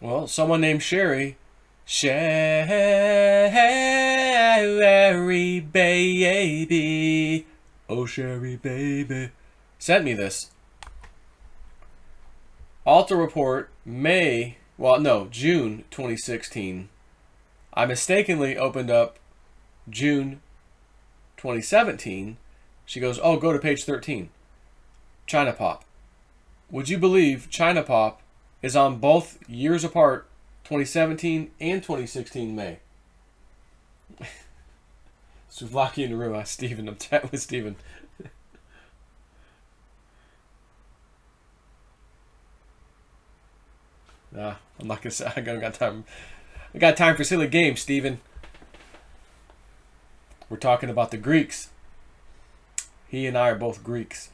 Well, someone named Sherry baby, oh Sherry baby, sent me this. Alta report, June 2016. I mistakenly opened up June 2017. She goes, oh, go to page 13. China Pop. Would you believe China Pop is on both years apart, 2017 and 2016 May? Souvlaki in the room. Steven. I'm chatting with Steven. I'm not gonna say. I got time. I got time for silly games, Steven. We're talking about the Greeks. He and I are both Greeks.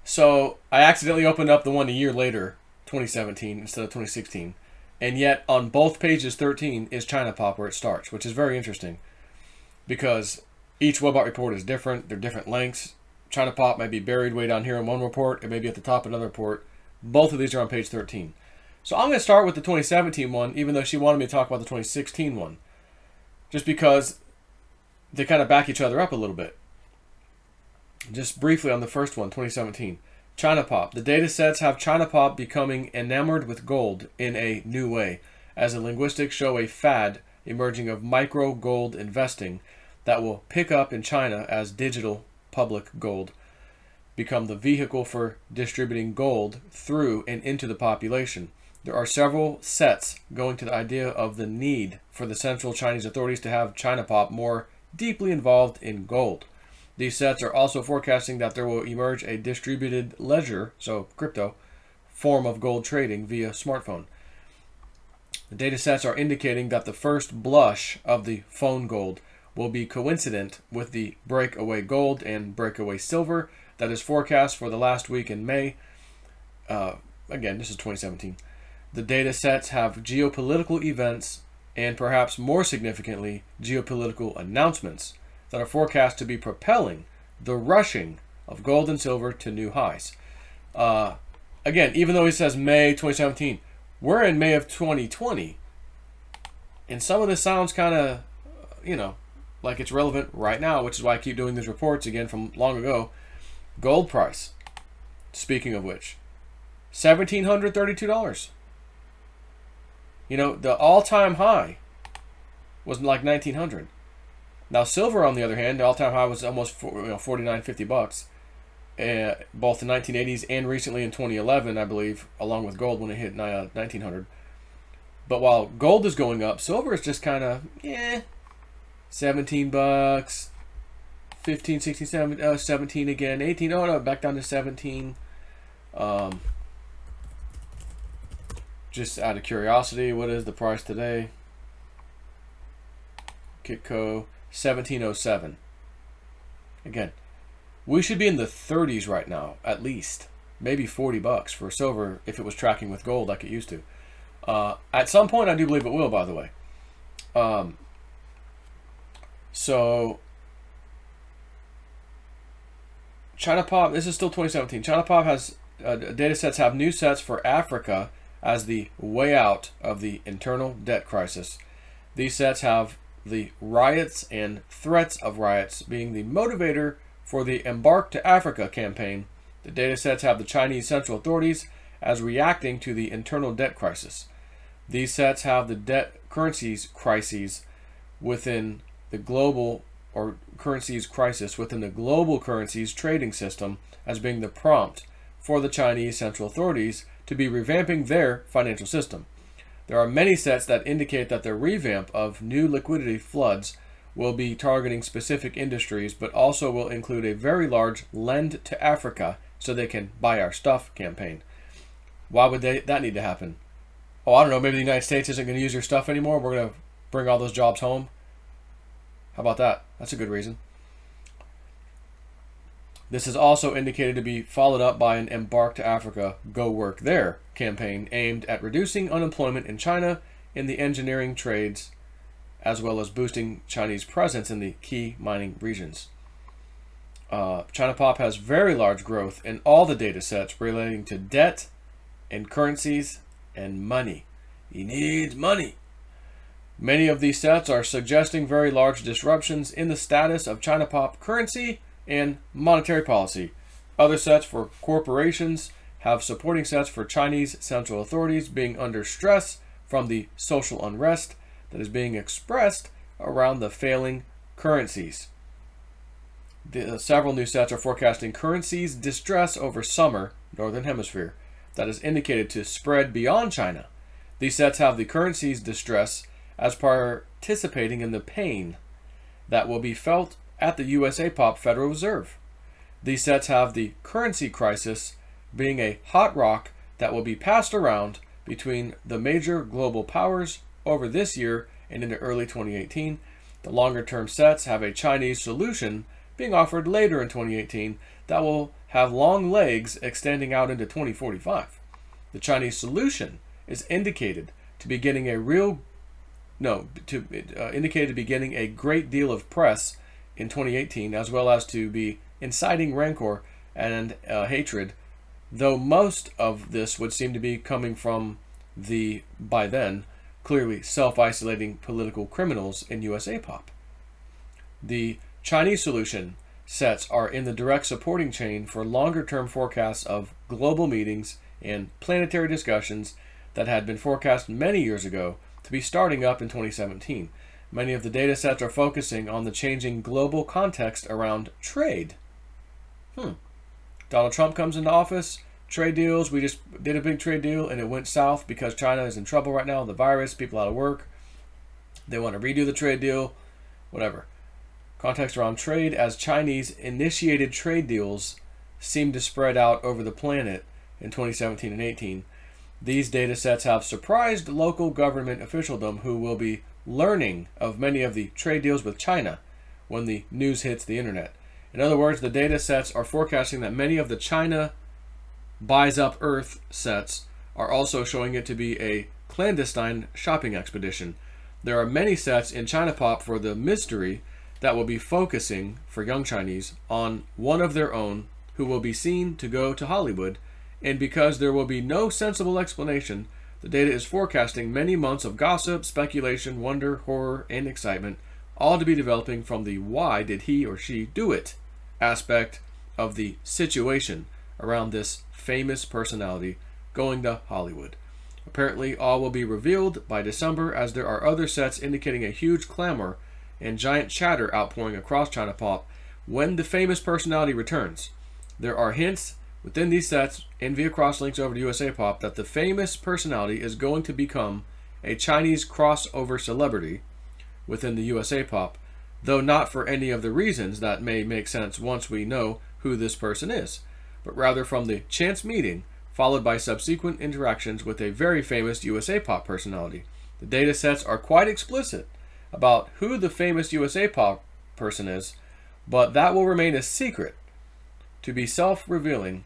So I accidentally opened up the one a year later, 2017 instead of 2016, and yet on both pages 13 is China Pop where it starts, which is very interesting because each Webot report is different. They're different lengths. China Pop may be buried way down here in one report. It may be at the top of another report. Both of these are on page 13. So I'm going to start with the 2017 one, even though she wanted me to talk about the 2016 one, just because they kind of back each other up a little bit. Just briefly on the first one, 2017. China Pop. The data sets have China Pop becoming enamored with gold in a new way, as the linguistics show a fad emerging of micro gold investing that will pick up in China as digital public gold become the vehicle for distributing gold through and into the population. There are several sets going to the idea of the need for the central Chinese authorities to have China Pop more deeply involved in gold. These sets are also forecasting that there will emerge a distributed ledger, so crypto, form of gold trading via smartphone. The data sets are indicating that the first blush of the phone gold will be coincident with the breakaway gold and breakaway silver that is forecast for the last week in May. Again, this is 2017. The data sets have geopolitical events and perhaps more significantly, geopolitical announcements that are forecast to be propelling the rushing of gold and silver to new highs. Again, even though he says May 2017, we're in May of 2020. And some of this sounds kind of, like it's relevant right now, which is why I keep doing these reports again from long ago. Gold price, speaking of which, $1,732. The all-time high was like $1,900. Now, silver, on the other hand, the all-time high was almost $49, $50, both in 1980s and recently in 2011, I believe, along with gold when it hit 1900. But while gold is going up, silver is just kind of, $17, 15, 16, 17 again, 18. Oh no, back down to 17. Just out of curiosity, what is the price today? Kitco. 1707. Again, we should be in the 30s right now, at least. Maybe $40 for silver if it was tracking with gold like it used to. At some point, I do believe it will, by the way. So, China Pop, this is still 2017. China Pop has, data sets have new sets for Africa as the way out of the internal debt crisis. These sets have the riots and threats of riots being the motivator for the Embark to Africa campaign. The data sets have the Chinese central authorities as reacting to the internal debt crisis. These sets have the debt currencies crises within the global, or currencies crisis within the global currencies trading system as being the prompt for the Chinese central authorities to be revamping their financial system. There are many sets that indicate that the revamp of new liquidity floods will be targeting specific industries, but also will include a very large lend to Africa so they can buy our stuff campaign. Why would that need to happen? Oh, I don't know, maybe the United States isn't going to use your stuff anymore. We're going to bring all those jobs home. How about that? That's a good reason. This is also indicated to be followed up by an Embark to Africa, Go Work There campaign aimed at reducing unemployment in China in the engineering trades, as well as boosting Chinese presence in the key mining regions. China Pop has very large growth in all the data sets relating to debt and currencies and money. He needs money. Many of these sets are suggesting very large disruptions in the status of China pop currency and monetary policy. Other sets for corporations have supporting sets for Chinese central authorities being under stress from the social unrest that is being expressed around the failing currencies. Several new sets are forecasting currencies distress over summer, Northern Hemisphere, that is indicated to spread beyond China. These sets have the currencies distress as participating in the pain that will be felt at the USA Pop Federal Reserve. These sets have the currency crisis being a hot rock that will be passed around between the major global powers over this year and into early 2018. The longer-term sets have a Chinese solution being offered later in 2018 that will have long legs extending out into 2045. The Chinese solution is indicated to be getting a great deal of press in 2018, as well as to be inciting rancor and hatred, though most of this would seem to be coming from the, by then, clearly self-isolating political criminals in USA Pop. The Chinese solution sets are in the direct supporting chain for longer-term forecasts of global meetings and planetary discussions that had been forecast many years ago to be starting up in 2017. Many of the data sets are focusing on the changing global context around trade. Donald Trump comes into office, trade deals, we just did a big trade deal and it went south because China is in trouble right now, the virus, people out of work. They want to redo the trade deal, whatever. Context around trade as Chinese initiated trade deals seem to spread out over the planet in 2017 and 18. These data sets have surprised local government officialdom who will be learning of many of the trade deals with China when the news hits the internet. In other words, the data sets are forecasting that many of the China buys up Earth sets are also showing it to be a clandestine shopping expedition. There are many sets in China Pop for the mystery that will be focusing, for young Chinese, on one of their own who will be seen to go to Hollywood, and because there will be no sensible explanation, the data is forecasting many months of gossip, speculation, wonder, horror, and excitement, all to be developing from the why did he or she do it aspect of the situation around this famous personality going to Hollywood. Apparently, all will be revealed by December, as there are other sets indicating a huge clamor and giant chatter outpouring across China Pop when the famous personality returns. There are hints within these sets and via crosslinks over to USA Pop that the famous personality is going to become a Chinese crossover celebrity within the USA Pop, though not for any of the reasons that may make sense once we know who this person is, but rather from the chance meeting followed by subsequent interactions with a very famous USA Pop personality. The data sets are quite explicit about who the famous USA Pop person is, but that will remain a secret to be self-revealing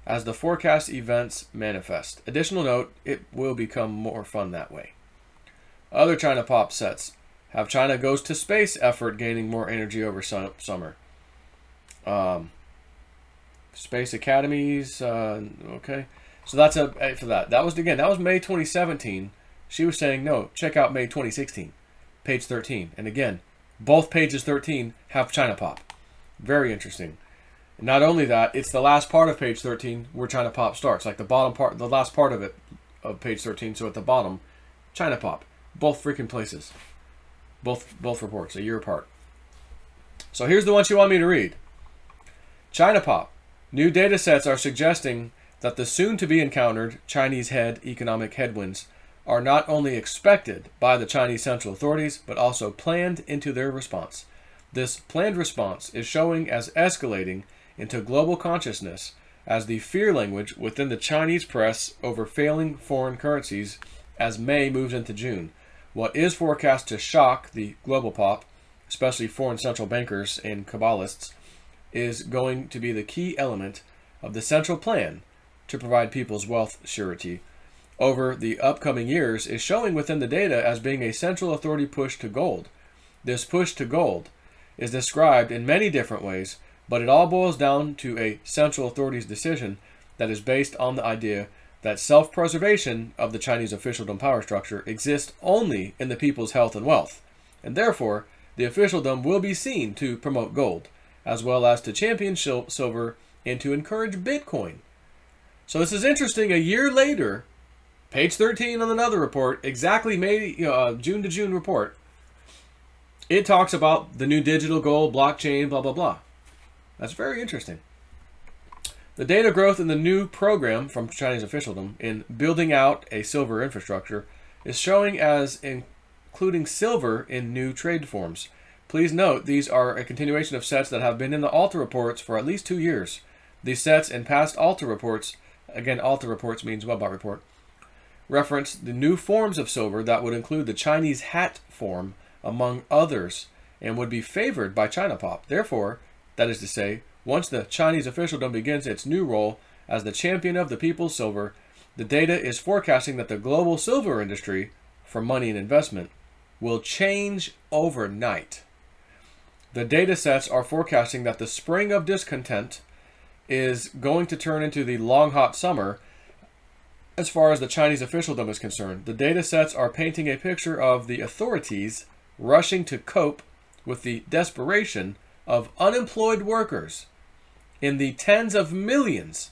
as the forecast events manifest. Additional note, it will become more fun that way. Other China Pop sets have China Goes to Space effort gaining more energy over summer. Space Academies, okay. So that's for that. That was May 2017. She was saying, no, check out May 2016, page 13. And again, both pages 13 have China Pop. Very interesting. And not only that, it's the last part of page 13 where China Pop starts. Like the bottom part, the last part of it, of page 13. So at the bottom, China Pop. Both freaking places. Both reports, a year apart. So here's the one she wanted me to read. China Pop. New data sets are suggesting that the soon-to-be-encountered Chinese-head economic headwinds are not only expected by the Chinese central authorities, but also planned into their response. This planned response is showing as escalating into global consciousness as the fear language within the Chinese press over failing foreign currencies as May moves into June. What is forecast to shock the global pop, especially foreign central bankers and Kabbalists, is going to be the key element of the central plan to provide people's wealth surety over the upcoming years is showing within the data as being a central authority push to gold. This push to gold is described in many different ways, but it all boils down to a central authority's decision that is based on the idea that self-preservation of the Chinese officialdom power structure exists only in the people's health and wealth, and therefore the officialdom will be seen to promote gold, as well as to champion silver and to encourage Bitcoin. So this is interesting. A year later, page 13 on another report, exactly June to June report, it talks about the new digital gold, blockchain, blah, blah, blah. That's very interesting. The data growth in the new program from Chinese officialdom in building out a silver infrastructure is showing as including silver in new trade forms. Please note, these are a continuation of sets that have been in the Alta reports for at least 2 years. These sets and past Alta reports, again, Alta reports means Webbot report, reference the new forms of silver that would include the Chinese hat form, among others, and would be favored by China Pop. Therefore, that is to say, once the Chinese officialdom begins its new role as the champion of the people's silver, the data is forecasting that the global silver industry, for money and investment, will change overnight. The data sets are forecasting that the spring of discontent is going to turn into the long hot summer as far as the Chinese officialdom is concerned. The data sets are painting a picture of the authorities rushing to cope with the desperation of unemployed workers in the tens of millions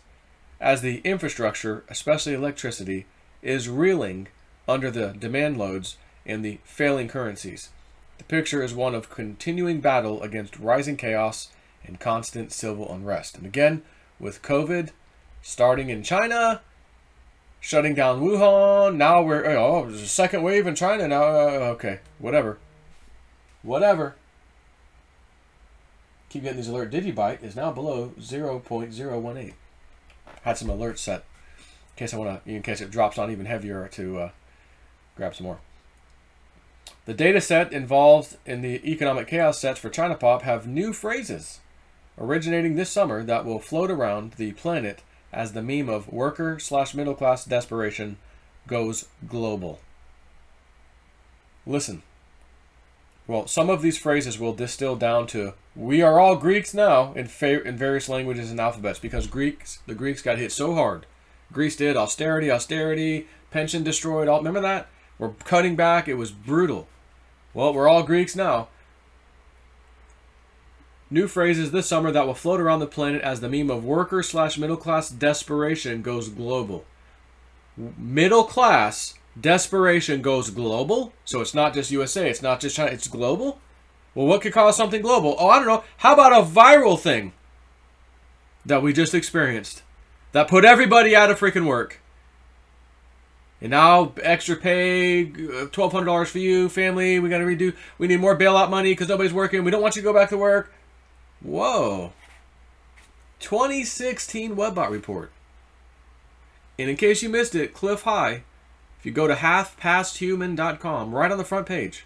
as the infrastructure, especially electricity, is reeling under the demand loads and the failing currencies. The picture is one of continuing battle against rising chaos and constant civil unrest. And again, with COVID starting in China, shutting down Wuhan, now there's a second wave in China now. Okay, whatever. Keep getting these alert. Digibyte is now below 0.018. Had some alerts set in case it drops on even heavier to grab some more. The data set involved in the economic chaos sets for China Pop have new phrases originating this summer that will float around the planet as the meme of worker/middle class desperation goes global. Listen. Well, some of these phrases will distill down to "we are all Greeks now" in various languages and alphabets, because the Greeks got hit so hard. Greece did. Austerity, pension destroyed. Remember that? We're cutting back. It was brutal. Well, we're all Greeks now. New phrases this summer that will float around the planet as the meme of worker/middle class desperation goes global. Middle class desperation goes global? So it's not just USA, it's not just China, it's global? Well, what could cause something global? Oh, I don't know. How about a viral thing that we just experienced that put everybody out of freaking work? And now, extra pay, $1,200 for you, family, we got to redo. We need more bailout money because nobody's working. We don't want you to go back to work. Whoa. 2016 Webbot report. And in case you missed it, Cliff High, if you go to halfpasthuman.com, right on the front page,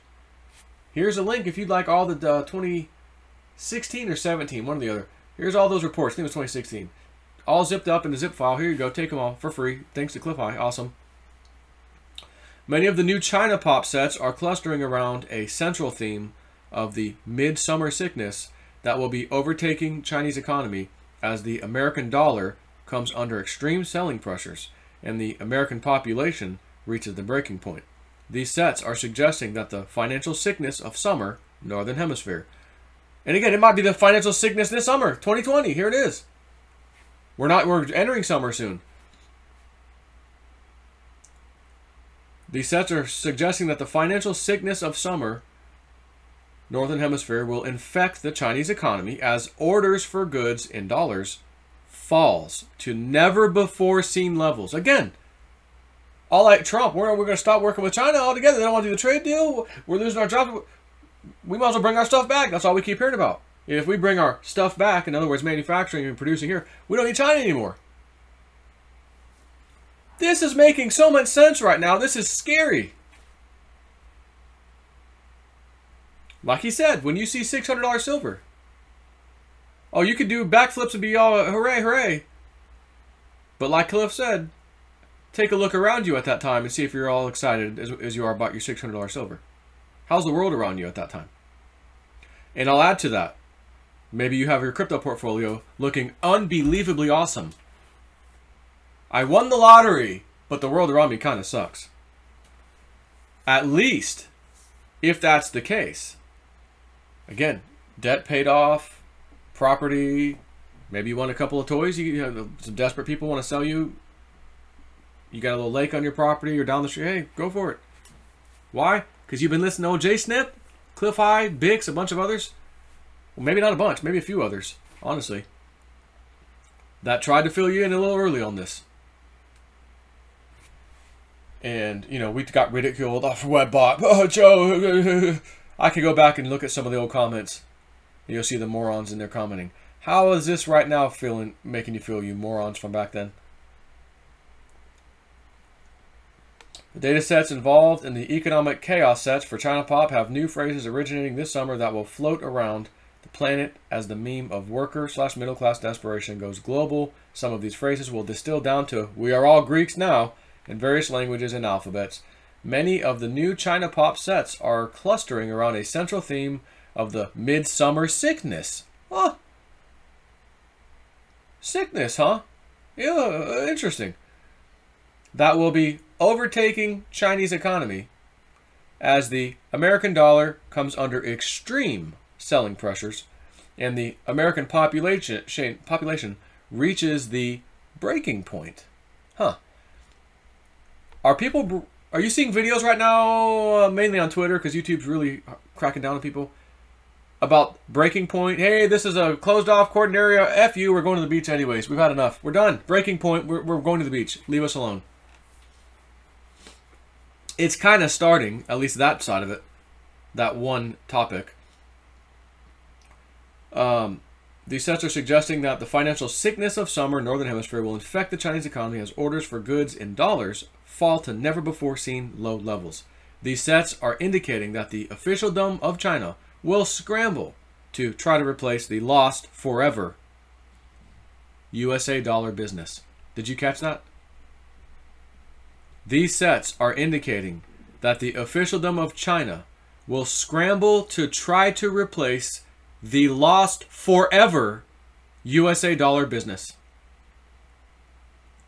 here's a link if you'd like all the 2016 or 17, one or the other. Here's all those reports. I think it was 2016. All zipped up in the zip file. Here you go. Take them all for free. Thanks to Cliff High. Awesome. Many of the new China Pop sets are clustering around a central theme of the midsummer sickness that will be overtaking Chinese economy as the American dollar comes under extreme selling pressures and the American population reaches the breaking point. These sets are suggesting that the financial sickness of summer, Northern Hemisphere. And again, it might be the financial sickness this summer, 2020. Here it is. We're entering summer soon. These sets are suggesting that the financial sickness of summer, Northern Hemisphere, will infect the Chinese economy as orders for goods in dollars falls to never before seen levels. Again, all like Trump, we're going to stop working with China altogether. They don't want to do the trade deal. We're losing our jobs. We might as well bring our stuff back. That's all we keep hearing about. If we bring our stuff back, in other words, manufacturing and producing here, we don't need China anymore. This is making so much sense right now. This is scary. Like he said, when you see $600 silver, oh, you could do backflips and be all hooray, hooray. But like Cliff said, take a look around you at that time and see if you're all excited as you are about your $600 silver. How's the world around you at that time? And I'll add to that. Maybe you have your crypto portfolio looking unbelievably awesome. I won the lottery, but the world around me kind of sucks. At least, if that's the case. Again, debt paid off, property, maybe you want a couple of toys. Some desperate people want to sell you. You got a little lake on your property or down the street. Hey, go for it. Why? Because you've been listening to old J Snip, Cliff High, Bix, a bunch of others. Well, maybe not a bunch, maybe a few others, honestly. That tried to fill you in a little early on this. And, you know, we got ridiculed off Webbot. Oh, Joe. I could go back and look at some of the old comments. You'll see the morons in there commenting. How is this right now making you feel, you morons from back then? The data sets involved in the economic chaos sets for China Pop have new phrases originating this summer that will float around the planet as the meme of worker/middle class desperation goes global. Some of these phrases will distill down to "we are all Greeks now" in various languages and alphabets. Many of the new China Pop sets are clustering around a central theme of the midsummer sickness. Huh. Sickness, huh? Yeah, interesting. That will be overtaking Chinese economy as the American dollar comes under extreme selling pressures and the American population reaches the breaking point. Huh. Are you seeing videos right now, mainly on Twitter, because YouTube's really cracking down on people, about breaking point? Hey, this is a closed off cordon area. F you, we're going to the beach anyways. We've had enough. We're done. Breaking point, we're going to the beach. Leave us alone. It's kind of starting, at least that side of it, that one topic. These sets are suggesting that the financial sickness of summer Northern Hemisphere will infect the Chinese economy as orders for goods in dollars fall to never-before-seen low levels. These sets are indicating that the officialdom of China will scramble to try to replace the lost forever USA dollar business. Did you catch that? These sets are indicating that the officialdom of China will scramble to try to replace the lost forever USA dollar business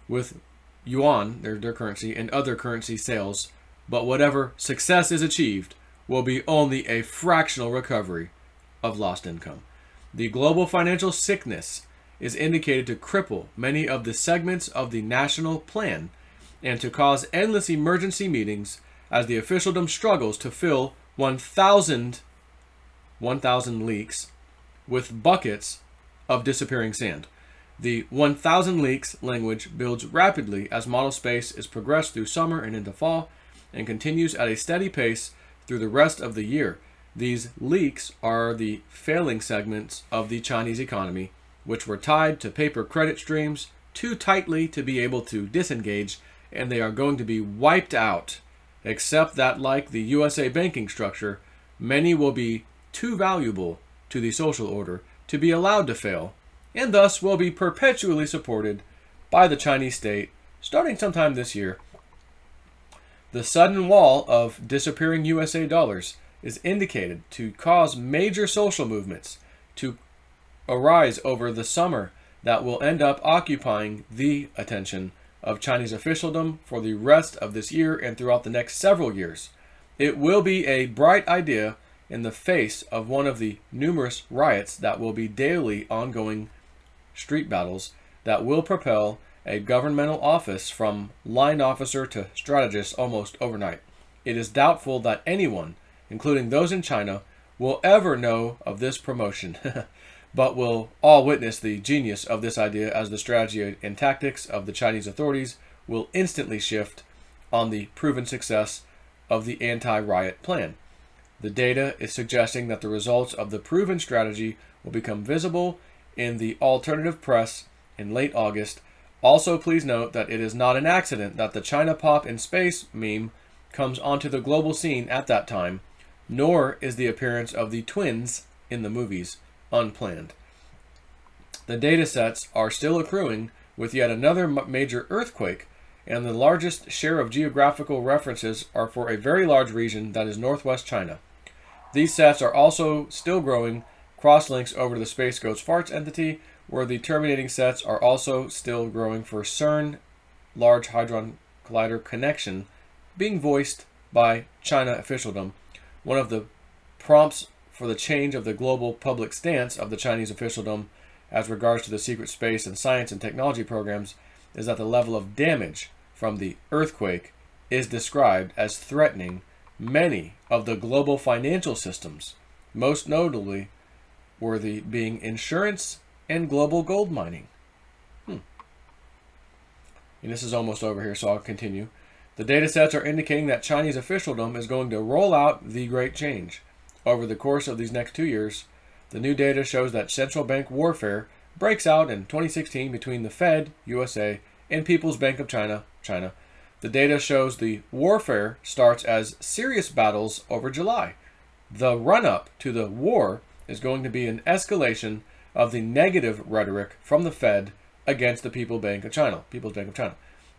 with yuan, their currency, and other currency sales, but whatever success is achieved will be only a fractional recovery of lost income. The global financial sickness is indicated to cripple many of the segments of the national plan and to cause endless emergency meetings as the officialdom struggles to fill 1,000 leaks with buckets of disappearing sand. The 1,000 leaks language builds rapidly as model space is progressed through summer and into fall and continues at a steady pace through the rest of the year. These leaks are the failing segments of the Chinese economy, which were tied to paper credit streams too tightly to be able to disengage, and they are going to be wiped out, except that, like the USA banking structure, many will be too valuable to the social order to be allowed to fail, and thus will be perpetually supported by the Chinese state starting sometime this year. The sudden wall of disappearing USA dollars is indicated to cause major social movements to arise over the summer that will end up occupying the attention of Chinese officialdom for the rest of this year and throughout the next several years. It will be a bright idea in the face of one of the numerous riots that will be daily ongoing street battles that will propel a governmental office from line officer to strategist almost overnight. It is doubtful that anyone, including those in China, will ever know of this promotion, but will all witness the genius of this idea as the strategy and tactics of the Chinese authorities will instantly shift on the proven success of the anti-riot plan. The data is suggesting that the results of the proven strategy will become visible in the alternative press in late August. Also, please note that it is not an accident that the China Pop in Space meme comes onto the global scene at that time, nor is the appearance of the twins in the movies unplanned. The data sets are still accruing with yet another major earthquake, and the largest share of geographical references are for a very large region that is northwest China. These sets are also still growing cross-links over to the Space Goes Farts entity, where the terminating sets are also still growing for CERN Large Hadron Collider connection being voiced by China officialdom. One of the prompts for the change of the global public stance of the Chinese officialdom as regards to the secret space and science and technology programs is that the level of damage from the earthquake is described as threatening many of the global financial systems, most notably worthy being insurance and global gold mining. And this is almost over here, so I'll continue. The data sets are indicating that Chinese officialdom is going to roll out the Great Change. Over the course of these next 2 years, the new data shows that central bank warfare breaks out in 2016 between the Fed, USA, and People's Bank of China, China. The data shows the warfare starts as serious battles over July. The run-up to the war is going to be an escalation of the negative rhetoric from the Fed against the People's Bank of China.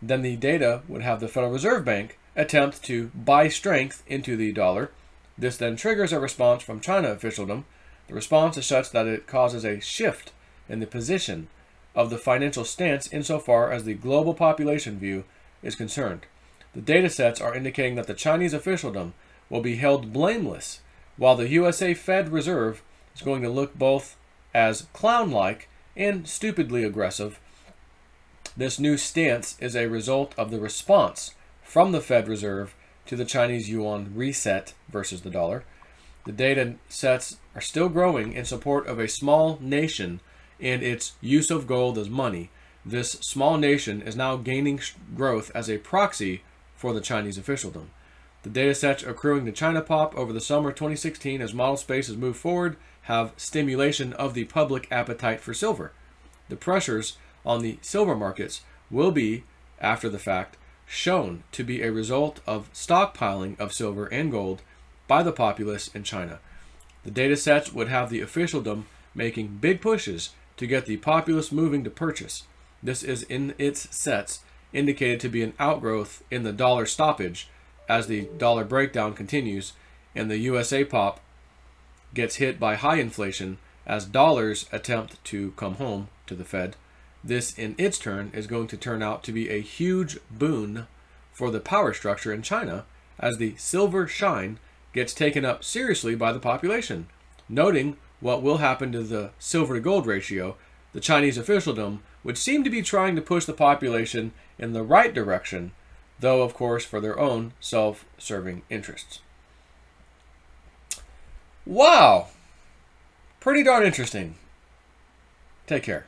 Then the data would have the Federal Reserve Bank attempt to buy strength into the dollar. This then triggers a response from China officialdom. The response is such that it causes a shift in the position of the financial stance insofar as the global population view is concerned. The data sets are indicating that the Chinese officialdom will be held blameless, while the USA Fed Reserve is going to look both as clown-like and stupidly aggressive. This new stance is a result of the response from the Fed Reserve to the Chinese yuan reset versus the dollar. The data sets are still growing in support of a small nation and its use of gold as money. This small nation is now gaining growth as a proxy for the Chinese officialdom. The data sets accruing to China Pop over the summer 2016 as model spaces move forward have stimulation of the public appetite for silver. The pressures on the silver markets will be, after the fact, shown to be a result of stockpiling of silver and gold by the populace in China. The data sets would have the officialdom making big pushes to get the populace moving to purchase. This is in its sets indicated to be an outgrowth in the dollar stoppage as the dollar breakdown continues and the USA pop gets hit by high inflation as dollars attempt to come home to the Fed. This, in its turn, is going to turn out to be a huge boon for the power structure in China as the silver shine gets taken up seriously by the population. Noting what will happen to the silver to gold ratio, the Chinese officialdom would seem to be trying to push the population in the right direction, though, of course, for their own self-serving interests. Wow! Pretty darn interesting. Take care.